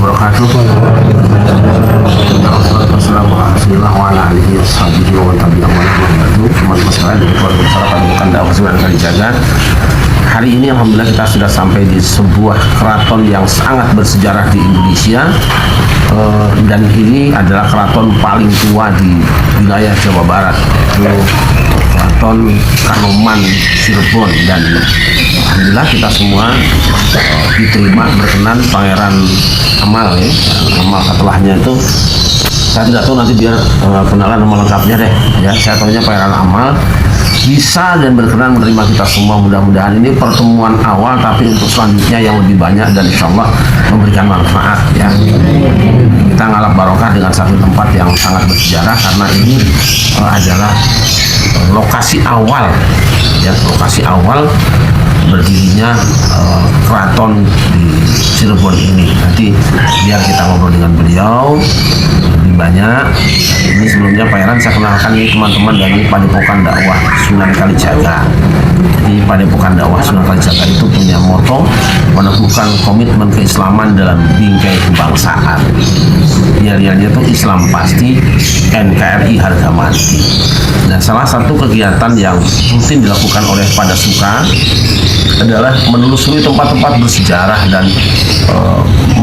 wabarakatuh. Hari ini alhamdulillah kita sudah sampai di sebuah keraton yang sangat bersejarah di Indonesia, dan ini adalah keraton paling tua di wilayah Jawa Barat, yaitu Keraton Kanoman Cirebon. Dan alhamdulillah kita semua diterima berkenan Pangeran Amal, ya. Amal setelahnya itu saya tidak tahu, nanti biar kenalan nama lengkapnya deh ya. Saya tahunya Pangeran Amal bisa dan berkenan menerima kita semua. Mudah-mudahan ini pertemuan awal, tapi untuk selanjutnya yang lebih banyak dan insya Allah memberikan manfaat ya. Kita ngalap barokah dengan satu tempat yang sangat bersejarah, karena ini adalah lokasi awal ya, lokasi awal berdirinya keraton di Cirebon ini. Nanti biar kita ngobrol dengan beliau lebih banyak. Ini sebelumnya Pangeran saya kenalkan, ini teman-teman dari Padepokan Dakwah Sunan Kalijaga. Jadi Padepokan Dakwah Sunan Kalijaga itu punya moto meneguhkan komitmen keislaman dalam bingkai kebangsaan. Yel-yelnya itu Islam pasti, NKRI harga mati. Dan salah satu kegiatan yang rutin dilakukan oleh Padasuka adalah menelusuri tempat-tempat bersejarah dan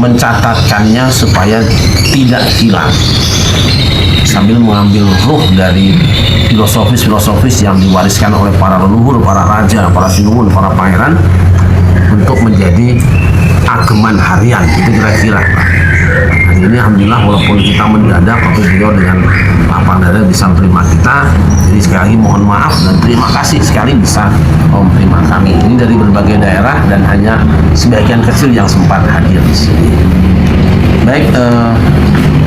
mencatatkannya supaya tidak hilang, sambil mengambil ruh dari filosofis-filosofis yang diwariskan oleh para leluhur, para raja, para sinuhun, para pangeran, untuk menjadi ageman harian. Itu kira-kira. Hari ini alhamdulillah walaupun kita mendadak, tapi beliau dengan lapang dada bisa menerima kita. Jadi sekali lagi mohon maaf dan terima kasih sekali bisa menerima kami. Ini dari berbagai daerah dan hanya sebagian kecil yang sempat hadir di sini. Baik,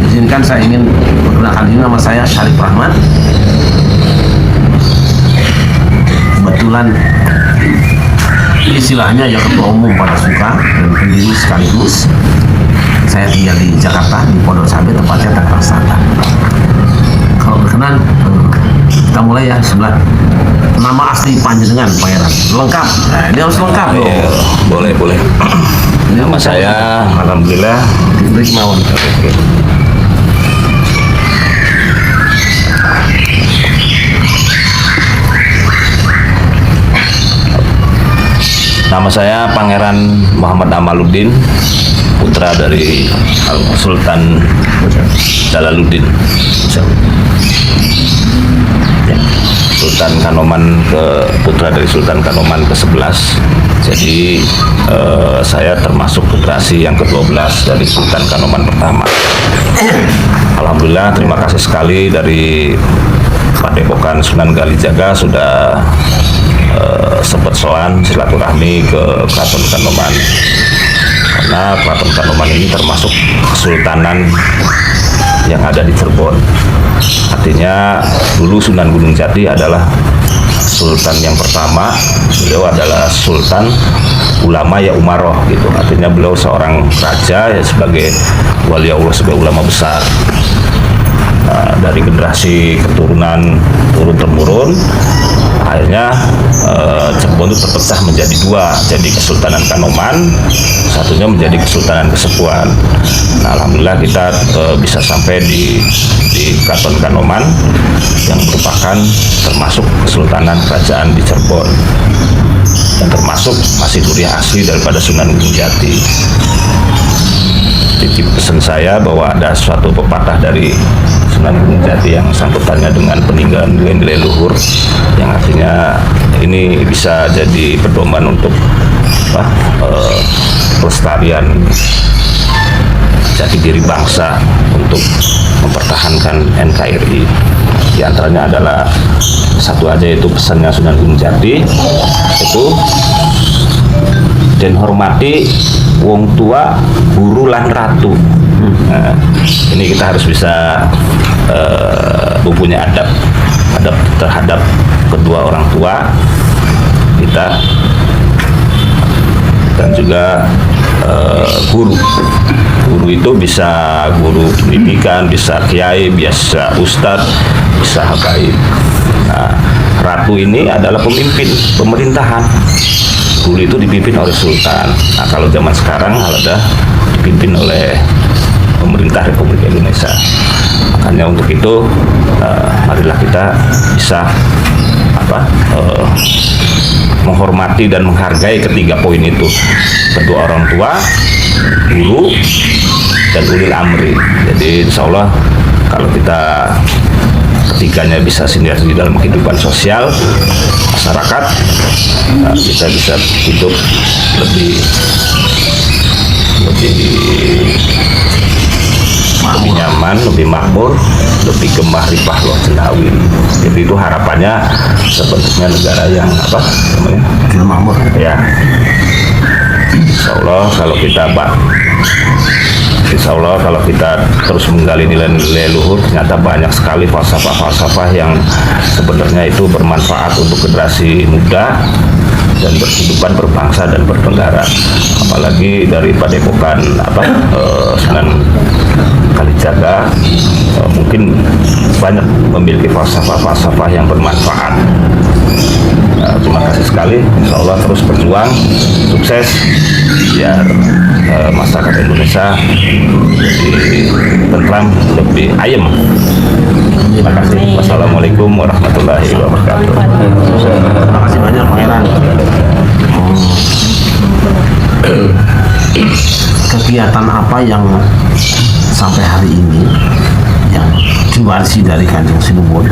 izinkan saya ingin perkenalkan diri. Nama saya Syarif Rahmat. Kebetulan istilahnya ya ketua umum Padasuka dan pendiri sekaligus. Saya tinggal di Jakarta, di Pondok Cabe, tepatnya Tangerang Selatan. Kalau berkenan, kita mulai ya. Sebelah nama asli panjenengan Pangeran lengkap. Nah, ini harus lengkap loh. Boleh. Nama saya alhamdulillah Rikmawan. Nama saya Pangeran Muhammad Amaluddin, putra dari Sultan Jalaluddin, Sultan Kanoman putra dari Sultan Kanoman ke-11. Jadi saya termasuk generasi yang ke-12 dari Sultan Kanoman pertama. Alhamdulillah, terima kasih sekali dari Padepokan Sunan Kalijaga sudah sempat sowan silaturahmi ke Keraton Kanoman, karena Keraton Kanoman ini termasuk kesultanan yang ada di Cirebon. Artinya dulu Sunan Gunung Jati adalah sultan yang pertama. Beliau adalah sultan ulama ya umaroh gitu. Artinya beliau seorang raja ya, sebagai wali Allah, sebagai ulama besar. Dari generasi keturunan turun temurun, akhirnya Cirebon itu terpecah menjadi dua, jadi Kesultanan Kanoman, satunya menjadi Kesultanan Kesepuan. Nah, alhamdulillah kita bisa sampai di Keraton Kanoman yang merupakan termasuk Kesultanan Kerajaan di Cirebon dan termasuk masih duriah asli daripada Sunan Gunung Jati. Titip pesan saya bahwa ada suatu pepatah dari Sunan Gunung Jati yang sangkutannya dengan peninggalan nilai-nilai luhur, yang artinya ini bisa jadi pedoman untuk pelestarian jati diri bangsa untuk mempertahankan NKRI. Di antaranya adalah satu aja, yaitu pesannya Sunan Gunung Jati, itu dan hormati wong tua, guru lan ratu. Nah, ini kita harus bisa mempunyai adab terhadap kedua orang tua kita, dan juga guru. Guru itu bisa guru pendidikan, bisa kiai, bisa ustadz, bisa habaib. Nah, ratu ini adalah pemimpin pemerintahan. Dulu itu dipimpin oleh sultan. Nah, kalau zaman sekarang ada dipimpin oleh pemerintah Republik Indonesia. Makanya untuk itu marilah kita bisa menghormati dan menghargai ketiga poin itu, kedua orang tua, guru, dan ulil amri. Jadi insya Allah kalau kita ketiganya bisa sinergi dalam kehidupan sosial masyarakat, kita bisa hidup lebih nyaman, lebih makmur, lebih gemah ripah loh cendawi. Jadi itu harapannya sebenarnya negara yang makmur. Ya, Insya Allah kalau kita terus menggali nilai-nilai luhur, ternyata banyak sekali falsafah-falsafah yang sebenarnya itu bermanfaat untuk generasi muda dan berkehidupan berbangsa dan bernegara. Apalagi dari Padepokan Sunan Kalijaga mungkin banyak memiliki falsafah-falsafah yang bermanfaat. Terima kasih sekali, insya Allah terus berjuang, sukses biar masyarakat Indonesia lebih tentram, lebih ayem. Terima kasih. Wassalamualaikum warahmatullahi wabarakatuh. Terima kasih banyak Pangeran. Kegiatan apa yang sampai hari ini yang diwarisi dari Kanjeng Sinuwun,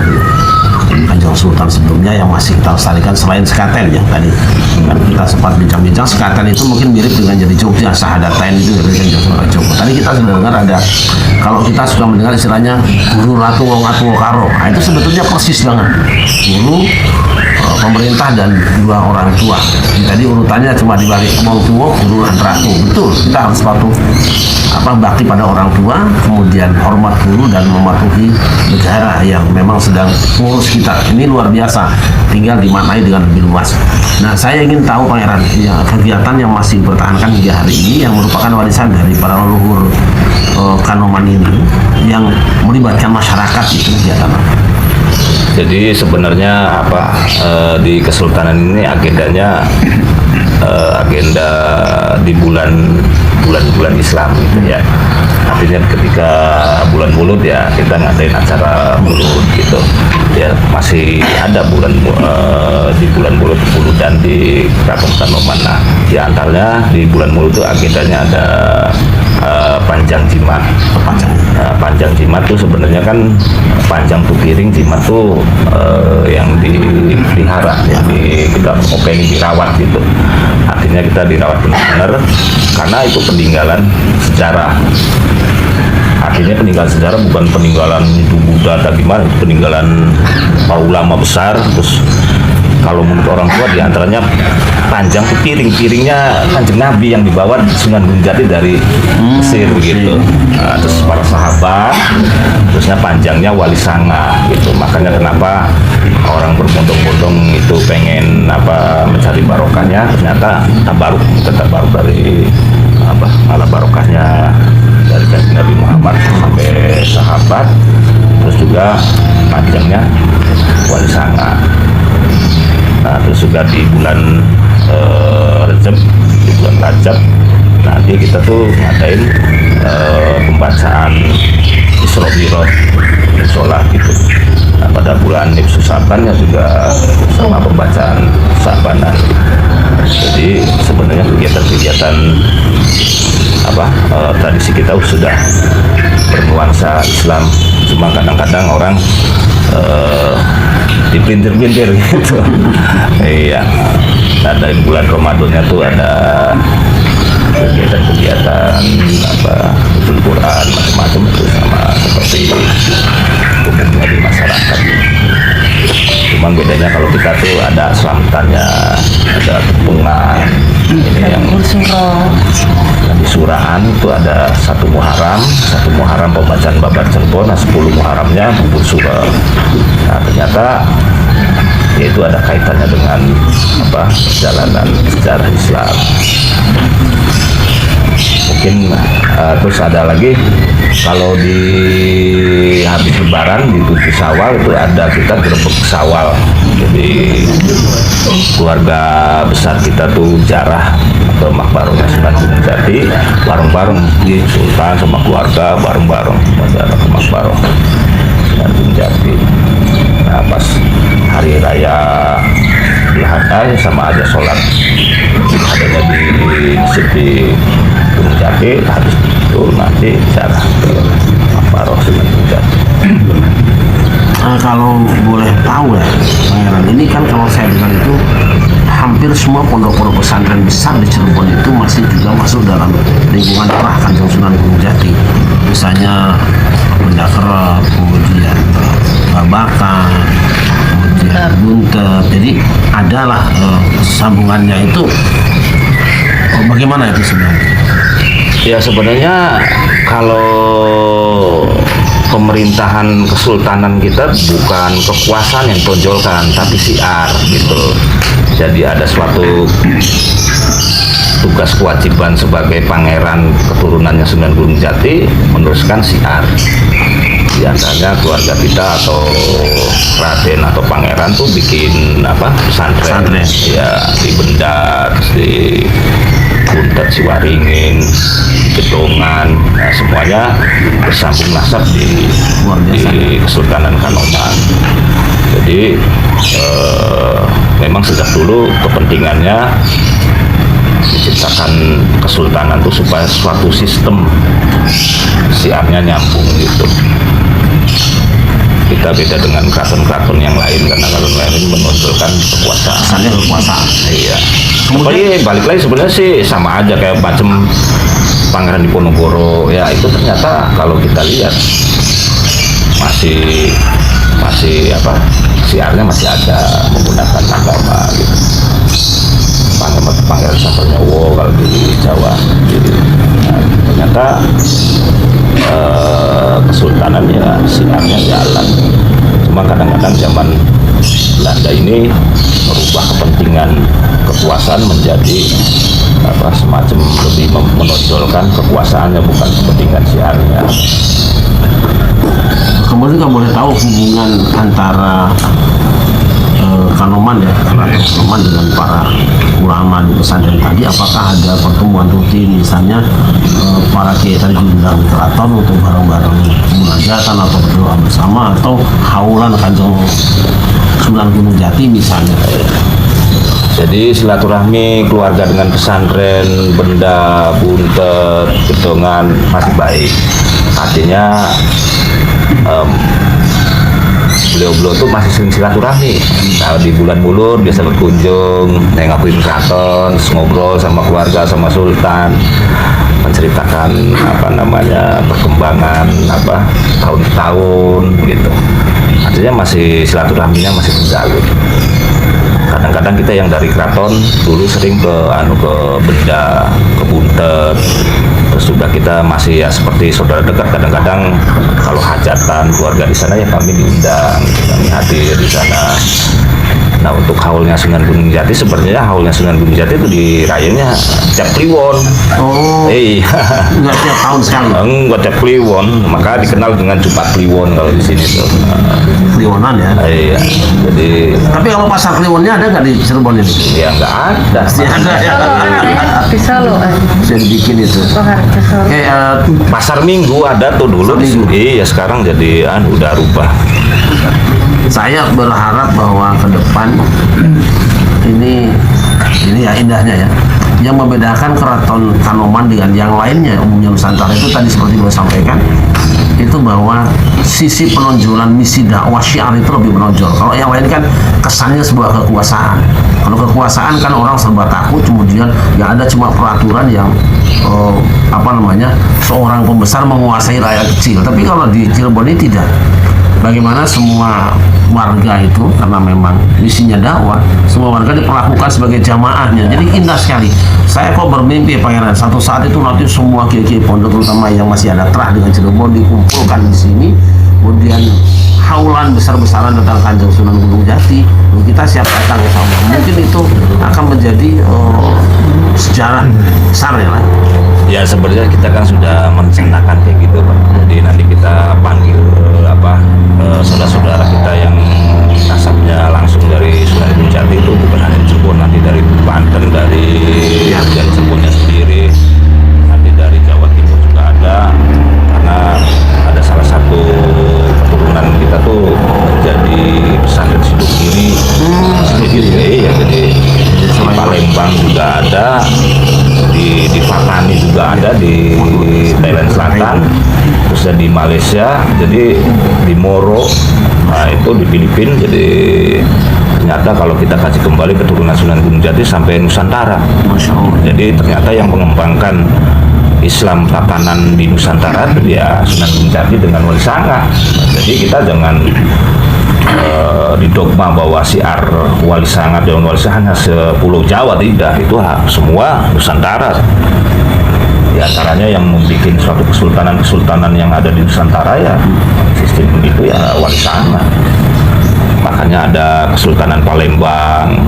Kanjeng Sultan sebelumnya, yang masih kita lestarikan selain sekaten ya tadi kan kita sempat bincang-bincang, sekaten itu mungkin mirip dengan jadi Jogja, Sahadatain itu dari Kanjeng Sunan Jogja. Tadi kita sudah dengar ada, kalau kita sudah mendengar istilahnya guru ratu wong atuwa karo, nah, itu sebetulnya persis banget guru, pemerintah dan dua orang tua. Tadi urutannya cuma dibalik wong tua, guru dan ratu. Betul, kita harus patuh bakti pada orang tua, kemudian hormat guru dan mematuhi negara yang memang sedang ngurus kita. Ini luar biasa, tinggal dimaknai dengan lebih luas. Nah, saya ingin tahu Pangeran, ya, kegiatan yang masih bertahankan hingga hari ini yang merupakan warisan dari para leluhur Kanoman ini yang melibatkan masyarakat, itu kegiatan apa? Jadi sebenarnya di Kesultanan ini agendanya agenda di bulan Islam gitu ya. Artinya ketika bulan Maulud ya kita ngadain acara Maulud gitu. Ya masih ada di bulan Maulud dan di Keraton Kanoman. Nah, di antaranya di bulan Maulud itu agendanya ada panjang jimat. Panjang jimat tuh sebenarnya kan panjang tuh piring, jimat tuh yang dipelihara, yang kita dirawat gitu. Artinya kita dirawat benar-benar karena itu peninggalan sejarah. Artinya peninggalan sejarah bukan peninggalan itu Buddha atau gimana, itu peninggalan para ulama besar. Terus kalau menurut orang tua diantaranya panjang tuh piringnya Kanjeng Nabi yang dibawa Sunan Gunung Jati dari Mesir begitu. Nah, terus para sahabat, terusnya panjangnya Wali Sanga gitu. Makanya kenapa orang berbondong-bondong itu pengen mencari barokahnya, ternyata tabaruk dari ala barokahnya dari Kanjeng Nabi Muhammad sampai sahabat, terus juga panjangnya Wali Sanga. Nah, terus juga di bulan Rajab nanti kita tuh ngadain pembacaan Isra Mi'raj sholat gitu. Nah, pada bulan Nifsu Saban ya juga sama pembacaan Sabanan. Jadi sebenarnya kegiatan-kegiatan tradisi kita sudah bernuansa Islam, cuma kadang-kadang orang dipelintir-pelintir gitu. Iya. Nah, dari bulan Ramadannya tuh ada kegiatan-kegiatan Hifdzul Quran macam-macam itu sama seperti umumnya di masyarakat. Cuman bedanya kalau kita tuh ada selamatannya, ada kepungan, ini yang di Surahan itu ada 1 Muharram pembacaan babat Cirebon, 10 Muharramnya bubur surah. Nah, ternyata yaitu ada kaitannya dengan perjalanan sejarah Islam. Mungkin terus ada lagi kalau di habis Lebaran di 7 Syawal itu ada kita gerebek Syawal. Jadi keluarga besar kita tuh jarah ke makbaroknya Sunan Gunung Jati bareng-bareng di Sultan sama keluarga bareng-bareng ke makbarok Sunan Gunung Jati. Nah pas hari raya Idul Adha sama aja sholat adanya di masjid di Gunung Jati, habis itu nanti ziarah ke makbarok Sunan Gunung Jati. Kalau boleh tahu ya Pangeran, ini kan kalau saya dengar itu hampir semua pondok-pondok pesantren besar di Cirebon itu masih juga masuk dalam lingkungan daerah Kanjeng Sunan Gunung Jati. Misalnya Benda Kerep, kemudian Babakan, kemudian Buntet. Jadi adalah sambungannya itu. Bagaimana itu sebenarnya? Ya sebenarnya kalau pemerintahan kesultanan kita bukan kekuasaan yang tonjolkan, tapi siar gitu. Jadi ada suatu tugas kewajiban sebagai pangeran keturunannya Sunan Gunung Jati meneruskan siar. Di antaranya keluarga kita atau raden atau pangeran tuh bikin pesantren. Ya di Benda, terus di Buntet, Siwaringin, Gedongan, nah, semuanya bersambung nasab di Kesultanan Kanoman. Jadi memang sejak dulu kepentingannya menciptakan kesultanan itu supaya suatu sistem siarnya nyambung gitu. Kita beda dengan keraton-keraton yang lain karena keraton lain menonjolkan kekuasaan. Iya. Kemudian balik lagi sebenarnya sih sama aja kayak macam Pangeran Diponegoro ya, itu ternyata kalau kita lihat masih siarnya masih ada menggunakan agama gitu. Pangeran Sambernyowo kalau di Jawa gitu. Nah, ternyata kesultanan ya siarnya jalan. Cuma kadang-kadang zaman Belanda ini merubah kepentingan kekuasaan menjadi semacam lebih menonjolkan kekuasaannya bukan kepentingan siarnya. Kemudian kalau boleh tahu hubungan antara Kanoman ya, Kanoman dengan para ulama di pesantren tadi, apakah ada pertemuan rutin misalnya para kiai tadi diundang keraton untuk bareng-bareng munajatan atau berdoa bersama atau haulan Kanjeng Sunan Gunung Jati misalnya? Jadi silaturahmi keluarga dengan pesantren, Benda, Buntet, Gedongan masih baik. Artinya beliau-beliau tuh masih sering silaturahmi. Nah, di bulan Mulur biasa berkunjung, nengokin keraton, ngobrol sama keluarga, sama sultan, menceritakan perkembangan tahun-tahun gitu. Artinya masih silaturahminya masih terjalin. Kadang-kadang kita yang dari keraton dulu sering ke Benda, ke Buntet, terus juga kita masih ya seperti saudara dekat. Kadang-kadang kalau hajatan keluarga di sana ya kami diundang, kami hadir di sana. Nah untuk haulnya Sunan Gunung Jati sebenarnya haulnya Sunan Gunung Jati itu dirayanya tiap Kliwon. Oh. Iya. Enggak tiap tahun sekali. Enggak tiap Kliwon, maka dikenal dengan Jumat Kliwon kalau di sini tuh. Kliwonan ya. Iya. Jadi. Tapi kalau pasar Kliwonnya ada nggak di Cirebon ini? Ya nggak ada. Pasti ada ya. Di Solo. Bisa dibikin itu. Solo. Pasar Minggu ada tuh dulu. Iya sekarang jadi udah rubah. Saya berharap bahwa ke depan ini ya indahnya ya. Yang membedakan keraton Kanoman dengan yang lainnya umumnya Nusantara itu tadi seperti gue sampaikan itu bahwa sisi penonjolan misi dakwah syiar itu lebih menonjol. Kalau yang lain kan kesannya sebuah kekuasaan. Kalau kekuasaan kan orang serba takut, kemudian ya ada cuma peraturan yang seorang pembesar menguasai rakyat kecil. Tapi kalau di Cirebon ini tidak. Bagaimana semua warga itu karena memang misinya dakwah, semua warga diperlakukan sebagai jamaahnya. Jadi indah sekali. Saya kok bermimpi Pangeran satu saat itu nanti semua kiai-kiai pondok terutama yang masih ada terah dengan Cirebon dikumpulkan di sini, kemudian haulan besar-besaran tentang Kanjeng Sunan Gunung Jati. Kita siap datang insya Allah. Mungkin itu akan menjadi sejarah besar ya lah. Ya sebenarnya kita kan sudah merencanakan kayak gitu Pak. Jadi nanti kita panggil saudara-saudara kita yang nasabnya langsung dari Sunan Gunung Jati itu bukan hanya di Cirebon, nanti dari Banten, dari Cirebon terus di Malaysia, jadi di Moro, nah itu di Filipina. Jadi ternyata kalau kita kaji kembali keturunan Sunan Gunung Jati sampai Nusantara. Masya Allah. Jadi ternyata yang mengembangkan Islam tatanan di Nusantara itu ya Sunan Gunung Jati dengan Wali Sanga. Jadi kita jangan didogma bahwa siar Wali Sanga dan Wali Sanga hanya sepulau Jawa, tidak, itu semua Nusantara. Di antaranya yang membuat suatu kesultanan yang ada di Nusantara ya sistem itu ya Wali Sanga. Makanya ada Kesultanan Palembang,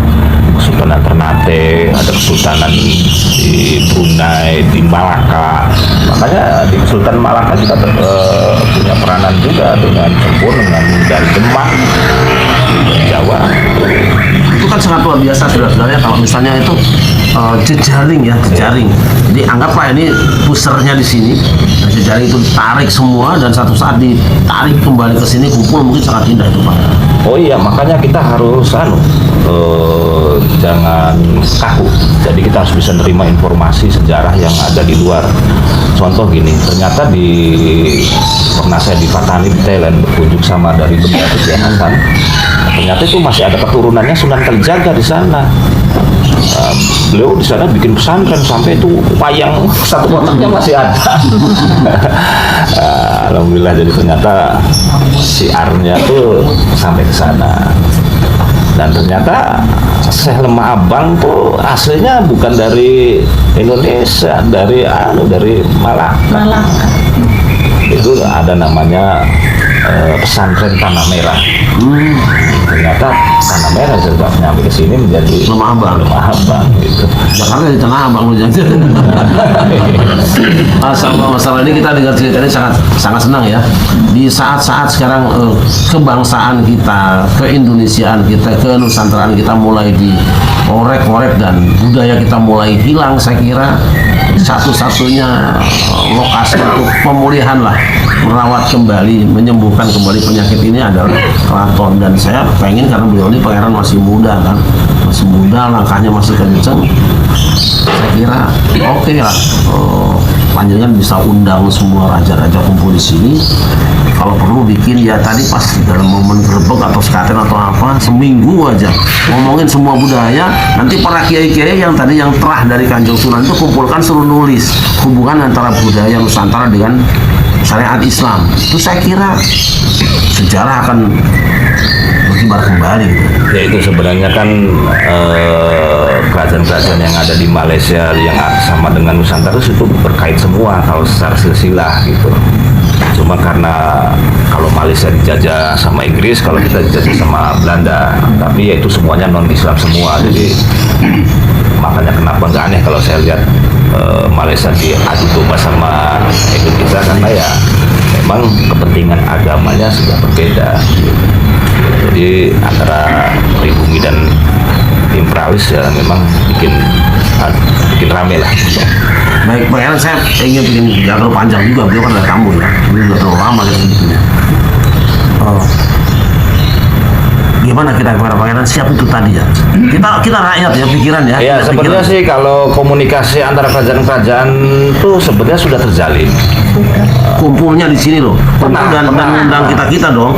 Kesultanan Ternate, ada Kesultanan di Brunei, di Malaka. Makanya di Kesultanan Malaka juga punya peranan juga dengan sempurna dengan dari Demak, dari Jawa. Itu kan sangat luar biasa saudara-saudaranya kalau misalnya itu jejaring ya, jejaring. Jadi anggaplah ini pusernya di sini, nah, jejaring itu ditarik semua dan satu saat ditarik kembali ke sini kumpul, mungkin sangat indah itu Pak. Oh iya, makanya kita harus jangan kaku. Jadi kita harus bisa nerima informasi sejarah yang ada di luar. Contoh gini, ternyata pernah saya di Patani di Thailand berkunjung sama dari Benda Kejaya Hasan. Ternyata itu masih ada keturunannya Sunan Kalijaga di sana. Beliau di sana bikin pesantren sampai itu wayang satu kotaknya masih ada. Alhamdulillah, jadi ternyata siarnya tuh sampai ke sana. Dan ternyata Syekh Lemah Abang tuh aslinya bukan dari Indonesia, dari Malaka. Itu ada namanya pesantren Tanah Merah. Ternyata Tanah Merah setelah nyampe ke sini menjadi Lemah Abang gitu. Jakarta di Tanah Abang lu jangan. Masalah ini kita dengar ceritanya sangat senang ya. Di saat-saat sekarang kebangsaan kita, keindonesiaan kita, kenusantaraan kita mulai diorek-orek dan budaya kita mulai hilang, saya kira satu-satunya lokasi untuk pemulihan lah, merawat kembali, menyembuhkan kembali penyakit ini adalah keraton. Dan saya pengen, karena beliau ini pangeran masih muda kan, masih muda, langkahnya masih kenceng, saya kira oke lah, panjenengan bisa undang semua raja-raja kumpul di sini. Kalau perlu bikin ya tadi pas dalam momen gerbek atau sekaten atau apa, seminggu aja ngomongin semua budaya. Nanti para kiai-kiai yang tadi yang terah dari Kanjeng Sunan itu kumpulkan, suruh nulis hubungan antara budaya Nusantara dengan syariat Islam. Itu saya kira sejarah akan berkibar kembali. Ya itu sebenarnya kan kerajaan-kerajaan yang ada di Malaysia yang sama dengan Nusantara itu berkait semua kalau secara silsilah gitu. Cuma karena kalau Malaysia dijajah sama Inggris, kalau kita dijajah sama Belanda, tapi ya itu semuanya non-Islam semua. Jadi makanya kenapa nggak aneh kalau saya lihat Malaysia diadu domba sama Indonesia, karena ya memang kepentingan agamanya sudah berbeda. Jadi antara pribumi dan imperialis ya memang bikin rame lah. Baik, Pak Ellen, saya ingin bikin jalur panjang juga, beliau kan ada tamu ya, ini udah terlalu lama ya sebetulnya. Gimana kita kepada Pak Ellen siap itu tadi ya? Kita rakyat ya, pikiran ya. Ya sebenarnya sih kalau komunikasi antara kerajaan-kerajaan itu sebenarnya sudah terjalin. Kumpulnya di sini loh, dan undang kita dong.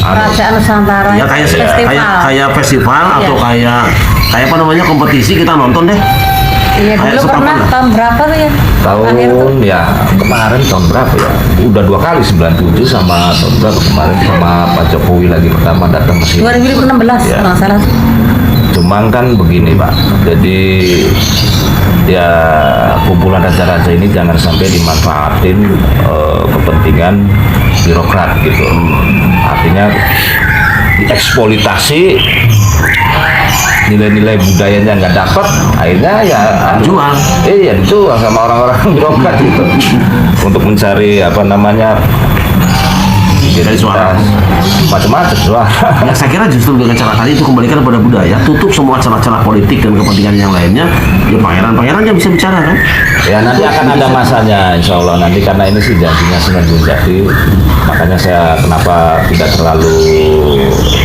Kerajaan Nusantara Ya kayak festival Iya. atau kayak apa namanya, kompetisi, kita nonton deh. Iya, Kayak dulu pernah sekapan. tahun berapa tuh ya? Terakhir tuh. Tahun ya kemarin tahun berapa ya? Udah 2 kali, 97 sama tahun berapa kemarin sama Pak Jokowi lagi pertama datang ke sini. 2016 Ya. kalau nggak salah. Cuman kan begini Pak, jadi ya kumpulan raja-raja ini jangan sampai dimanfaatin kepentingan birokrat gitu. Artinya dieksploitasi, nilai-nilai budayanya nggak dapat, akhirnya ya Jual. iya dijual sama orang-orang birokrat gitu untuk mencari apa namanya Dari suara. macam-macam suara. Ya saya kira justru dengan cara tadi itu kembalikan kepada budaya, tutup semua celah-celah politik dan kepentingan yang lainnya. Ya pangeran-pangerannya bisa bicara kan? Ya nanti akan ada masanya, insya Allah nanti, karena ini sih janjinya Sunan Gunung Jati, makanya saya kenapa tidak terlalu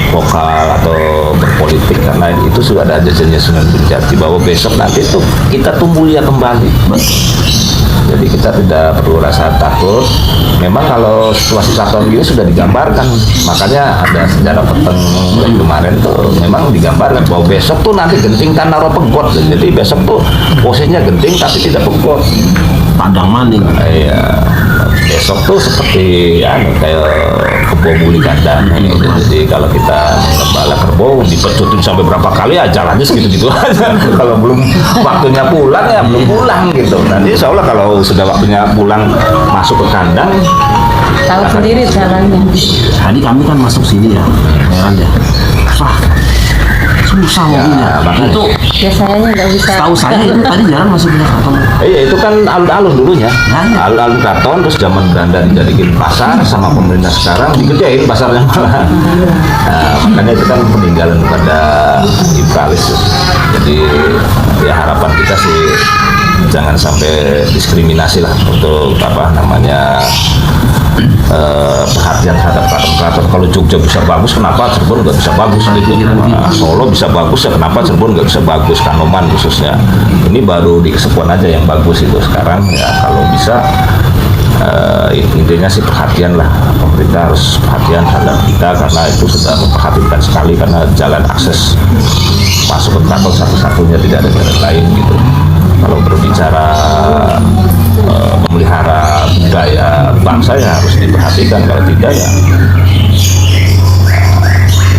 vokal atau berpolitik, karena itu sudah ada janjinya Sunan Gunung Jati bahwa besok nanti tuh kita tuh mulia kembali. Jadi kita tidak perlu rasa takut. Memang kalau situasi keraton ini sudah digambarkan, makanya ada sejarah peteng yang kemarin tuh memang digambarkan bahwa besok tuh nanti genting tan naro pegot. Jadi besok tuh posisinya genting tapi tidak pegot. Padang maning. Iya. Besok tuh seperti kayak kebo muli kandang. Jadi kalau kita gembala kerbau dipecutin sampai berapa kali ya jalannya segitu-gitu aja. Kalau belum waktunya pulang ya belum pulang gitu. Nanti insya Allah kalau sudah waktunya pulang masuk ke kandang Tahu sendiri jalannya. Tadi kami kan masuk sini ya, heran ya. Wah, susah mobilnya. makanya. Itu Biasanya nggak bisa. tahu saya itu tadi jalan masuk ke keraton. Iya itu kan alun-alun dulunya, Nah, alun-alun keraton, terus zaman Belanda dijadikan pasar sama pemerintah sekarang digedein pasarnya malah. Nah, makanya itu kan peninggalan pada imperialis. Jadi ya harapan kita sih jangan sampai diskriminasi lah untuk apa namanya perhatian terhadap keraton. Kalau Jogja bisa bagus, kenapa Cirebon nggak bisa bagus gitu? Nah, Solo bisa bagus ya, kenapa Cirebon nggak bisa bagus? Kanoman khususnya. Ini baru di Kesepuan aja yang bagus itu sekarang ya. Kalau bisa intinya sih perhatian lah, pemerintah harus perhatian terhadap kita karena itu sudah memperhatikan sekali karena jalan akses masuk ke keraton satu-satunya, tidak ada jalan lain gitu. Kalau berbicara memelihara budaya bangsa ya harus diperhatikan, kalau tidak ya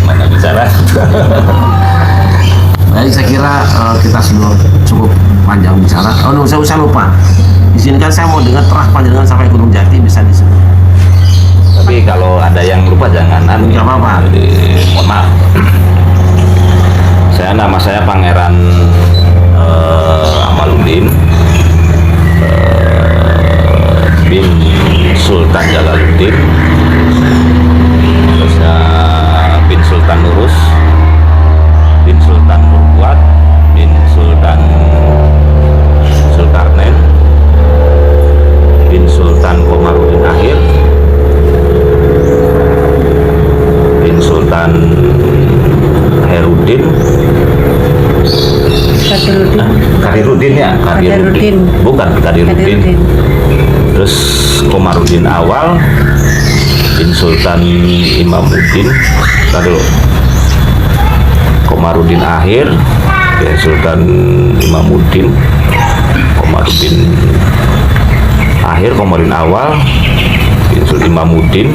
gimana bicara. Baik, saya kira kita sudah cukup panjang bicara. Oh, no, saya lupa. Di sini kan saya mau dengar terah panjenengan sampai Gunung Jati bisa disebut. Tapi kalau ada yang lupa jangan Nggak apa-apa. Jadi, mohon maaf. Nama saya Pangeran Amaluddin bin Sultan Jalaluddin, terusnya bin Sultan Nurus, bin Sultan Nurbuat, bin Sultan Zulkarnain, bin Sultan Komarudin Akhir, bin Sultan Herudin, Kadirudin ya, Kadirudin. Bukan Kadirudin. Terus Komarudin Awal bin Sultan Imamuddin. Lalu Komarudin Akhir bin Sultan Imamuddin. Komarudin Akhir, Komarudin Awal bin Sultan Imamuddin,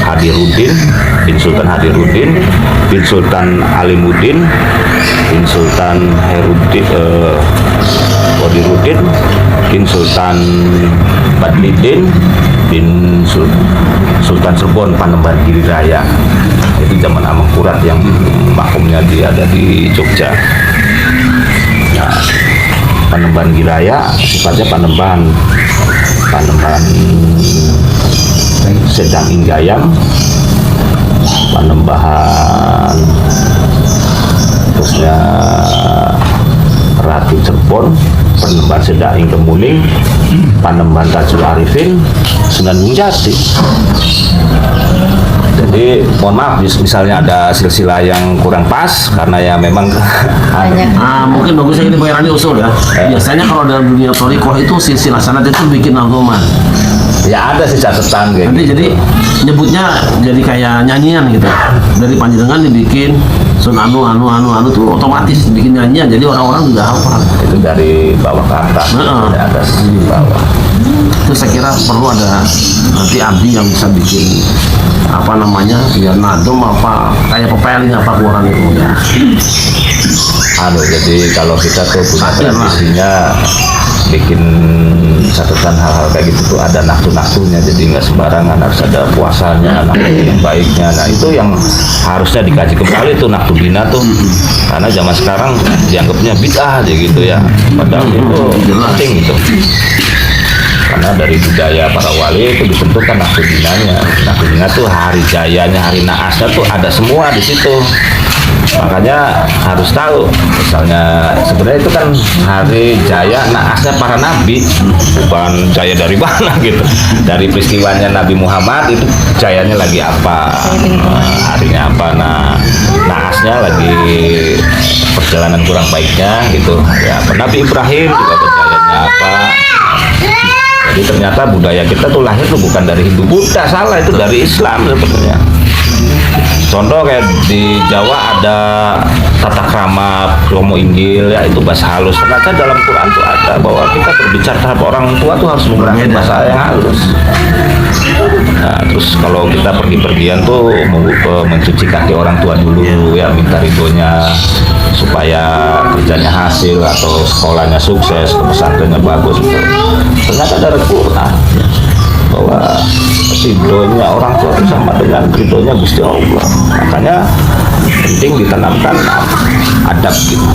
Hadirudin bin Sultan Hadirudin, bin Sultan Alimuddin, bin Sultan Herudin, Wadirudin, bin Sultan Badlidin, bin Sultan Cirebon Panembahan Giriraya. Itu zaman Amangkurat yang makamnya ada di Jogja. Nah, Panembahan Giriraya sifatnya Panembahan Sedang Inggayam, Panembahan terusnya Ratu Cirebon, Panembahan Sedang Kemuning, Panembahan Tajul Arifin, Sunan Gunung Jati. Jadi mohon maaf misalnya ada silsilah yang kurang pas karena ya memang Mungkin bagusnya ini pengirannya usul ya. Biasanya kalau dalam dunia thorikoh itu silsilah sanad itu bikin nagoman. ya ada sih catatan gitu. Nanti jadi nyebutnya jadi kayak nyanyian gitu. Dari panjenengan dibikin sun anu tuh otomatis dibikin nyanyian. Jadi orang-orang juga hafal. Itu dari bawah ke atas, dari atas ke bawah. Itu saya kira perlu ada nanti abdi yang bisa bikin apa namanya biar nadom apa kayak pepeling apa keluaran itu ya. Jadi kalau kita tuh punya tradisinya bikin catatan hal-hal kayak gitu tuh ada naktu-naktunya, jadi nggak sembarangan, harus ada puasanya, naktu yang baiknya. Nah itu yang harusnya dikaji kembali tuh naktu bina tuh, karena zaman sekarang dianggapnya bid'ah aja gitu ya, padahal itu penting gitu. Karena dari budaya para wali itu ditentukan naktu binanya. Naktu bina tuh hari jayanya, hari naasnya tuh ada semua di situ. Makanya harus tahu, misalnya sebenarnya itu kan hari jaya naasnya para nabi, bukan jaya dari mana gitu. Dari peristiwanya Nabi Muhammad itu jayanya lagi apa, harinya apa. Nah, naasnya lagi perjalanan kurang baiknya gitu. Ya, Nabi Ibrahim juga berjayanya apa. Jadi ternyata budaya kita tuh lahir tuh bukan dari Hindu Buddha, salah, itu dari Islam sebenarnya. Contoh kayak di Jawa ada tata krama Romo Injil, ya itu bahasa halus. Ternyata dalam Quran tuh ada bahwa kita berbicara terhadap orang tua tuh harus menggunakan bahasa yang halus. Nah, terus kalau kita pergi-pergian tuh mencuci kaki orang tua dulu, ya minta ridhonya supaya kerjanya hasil atau sekolahnya sukses, ke pesantrennya bagus. Ternyata dari Quran bahwa ridhonya orang tua itu sama dengan ridhonya Gusti Allah. Makanya penting ditanamkan adab gitu.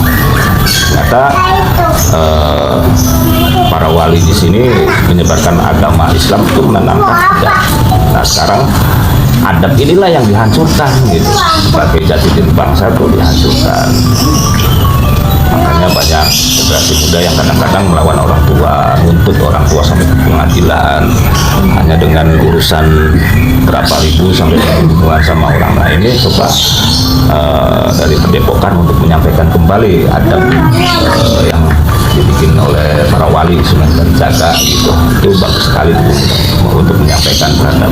Ternyata para wali di sini menyebarkan agama Islam itu menanamkan adab. Nah sekarang adab inilah yang dihancurkan gitu. Sebagai jati diri bangsa itu dihancurkan. Makanya banyak generasi muda yang kadang-kadang melawan orang tua, nuntut orang tua sampai ke pengadilan hanya dengan urusan berapa ribu sampai ribuan sama orang lain. Ini coba dari Padepokan untuk menyampaikan kembali adab yang dibikin oleh para wali Sunan Kalijaga gitu. Itu bagus sekali untuk menyampaikan terhadap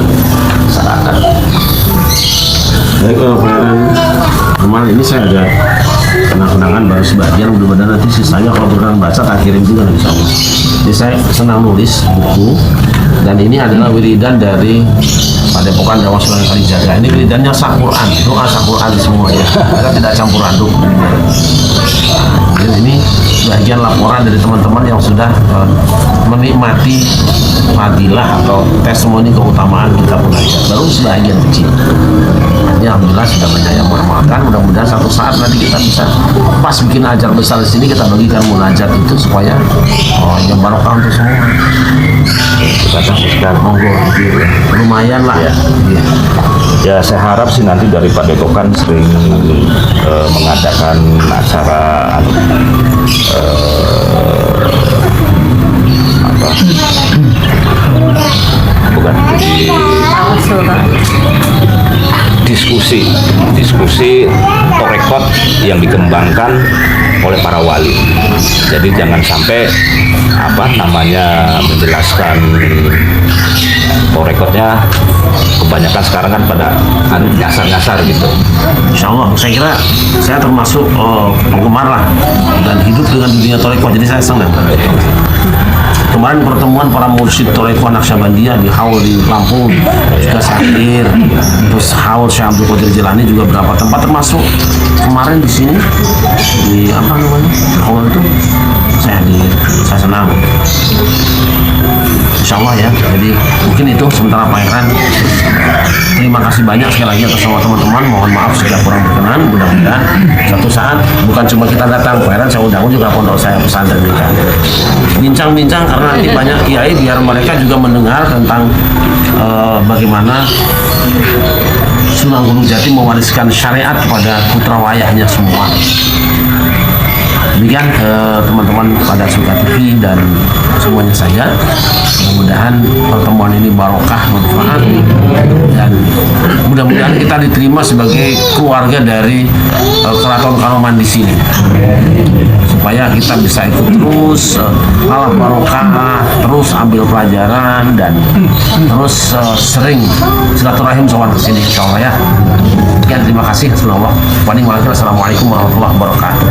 masyarakat. Baik, kemarin ini saya ada kenang-kenangan baru sebagian, mudah-mudahan nanti sisanya kalau berkenan baca tak kirim juga nanti sama. Jadi saya senang nulis buku, dan ini adalah wiridan dari Padepokan Dakwah Sunan Kalijaga. Ini wiridannya Sak-Quran, doa Sak-Quran semuanya, kita tidak campur aduk. Dan ini bagian laporan dari teman-teman yang sudah menikmati fadilah atau testimoni keutamaan kita munajat. Baru sebagian kecil. Ini alhamdulillah sudah banyak yang mengamalkan. Mudah-mudahan satu saat nanti kita bisa pas bikin ajar besar di sini, kita bagikan munajat itu supaya yang barokah untuk semua. Kita Monggo, lumayan lah ya. Ya saya harap sih nanti dari Padepokan sering mengadakan acara bukan jadi diskusi torekot yang dikembangkan oleh para wali. Jadi jangan sampai menjelaskan torekotnya kebanyakan sekarang kan pada nyasar-nyasar gitu. Insya Allah, saya kira saya termasuk penggemar lah dan hidup dengan dunia torekot, jadi saya senang. Kemarin pertemuan para mursyid Torekoh Naqsyabandiyah di Haul di Lampung juga saya terus Haul Syekh Abdul Qadir Jilani juga berapa tempat, termasuk kemarin di sini di Haul itu saya senang. Insya Allah ya. Jadi mungkin itu sementara Pak Heran. Terima kasih banyak sekali lagi atas semua teman-teman. Mohon maaf jika kurang berkenan. Mudah-mudahan satu saat bukan cuma kita datang, Pak Heran saya undang juga pondok saya pesantren ini. Bincang-bincang karena nanti banyak kiai biar mereka juga mendengar tentang bagaimana Sunan Gunung Jati mewariskan syariat kepada putra wayahnya semua. Demikian teman-teman pada Suka TV dan semuanya saja. Mudah-mudahan pertemuan ini barokah, manfaat, dan mudah-mudahan kita diterima sebagai keluarga dari Keraton Kanoman di sini, supaya kita bisa ikut terus malah barokah, terus ambil pelajaran dan terus sering silaturahim sowan ke sini, insyaallah ya. Sekian, terima kasih. Assalamualaikum warahmatullahi wabarakatuh.